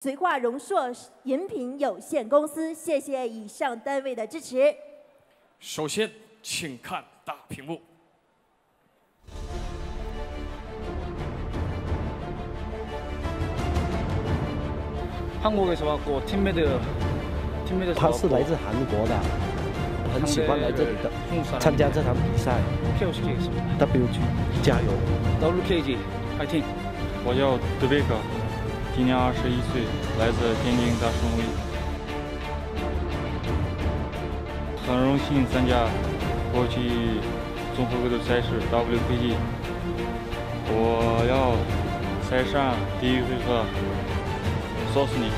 绥化荣硕饮品有限公司，谢谢以上单位的支持。首先，请看大屏幕。 한국에서 왔고 팀메드他是来自韩国的，很喜欢来这里的，参加这场比赛。WG 加油 WKG 파이팅！ 我叫杜贝克，今年21岁，来自天津大顺威。很荣幸参加国际综合格斗赛事 WKG。我要赛上第一回合。 告诉你，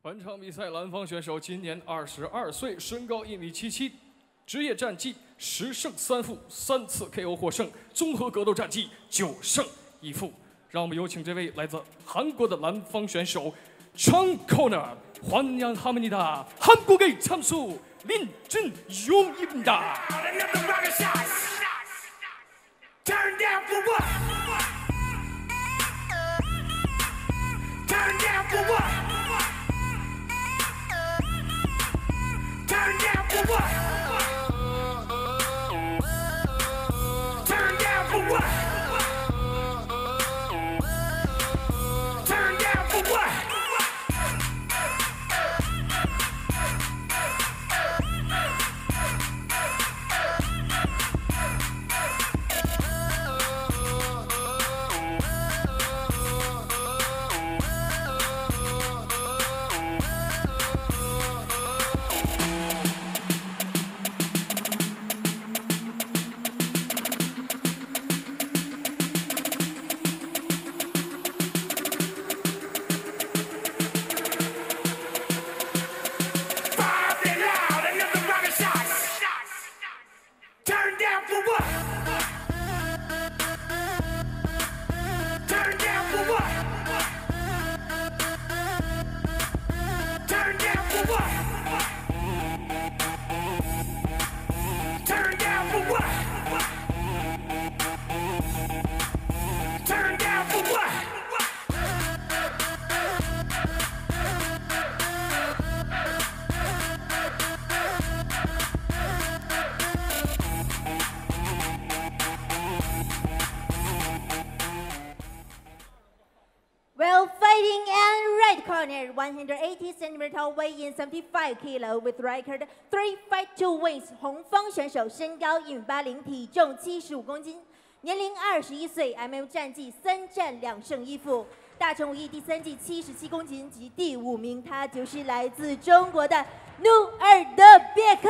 本场比赛蓝方选手今年22岁，身高1.77米，职业战绩10胜3负，3次 KO 获胜，综合格斗战绩9胜1负。让我们有请这位来自韩国的蓝方选手 Chung Corner， 欢迎합니다。 한국의 참수 린준용입니다。 Turn down for what? Turn down for what? Turn down for what? Turn down for what? Turn down for what? Well, fighting and red corner, 180 cm tall, weigh in 75 kg with record 3 fight 2 wins。红方选手身高1.80米，体重75公斤，年龄21岁 ，MM 战绩3战2胜1负，大成武艺第3季77公斤及第5名。他就是来自中国的努尔德别克。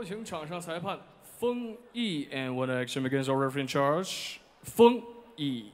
有请场上裁判封毅 and one action begins our referee in charge 封毅。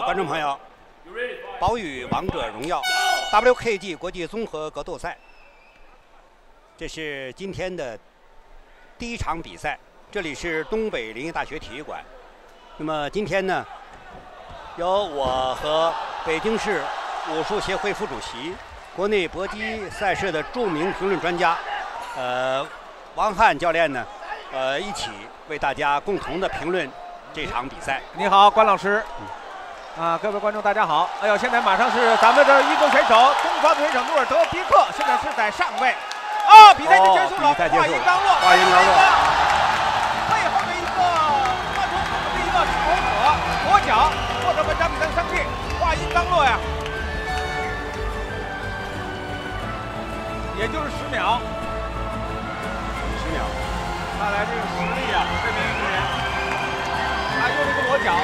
观众朋友，宝宇王者荣耀 WKG 国际综合格斗赛，这是今天的第一场比赛。这里是东北林业大学体育馆。那么今天呢，由我和北京市武术协会副主席、国内搏击赛事的著名评论专家，王翰教练呢，一起为大家共同的评论这场比赛。你好，关老师。各位观众大家好！哎呦，现在马上是咱们的一哥选手东方选手努尔德迪克，现在是在上位。比赛就结束了，话音刚落，背后的一个慢冲口的一个朝左左脚获得本场比赛的胜利。话音刚落呀，也就是10秒。10秒，看来这个实力啊，这名运动员，他用了个裸脚。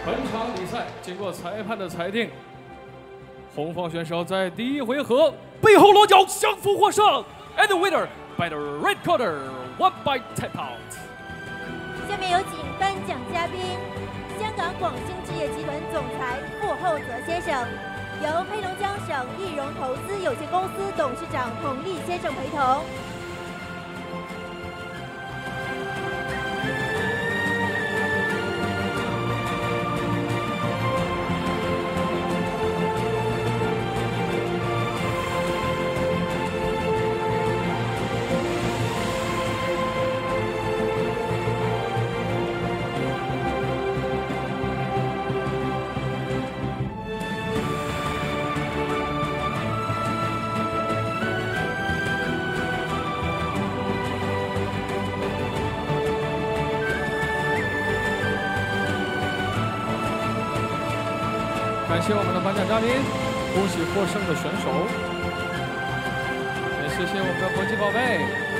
本场比赛经过裁判的裁定，红方选手在第一回合背后裸脚降服获胜 ，and the winner by the red corner 1 by 10 pounds。下面有请颁奖嘉宾，香港广兴置业集团总裁傅厚泽先生，由黑龙江省易融投资有限公司董事长佟立先生陪同。感谢我们的颁奖嘉宾，恭喜获胜的选手，也谢谢我们的国际宝贝。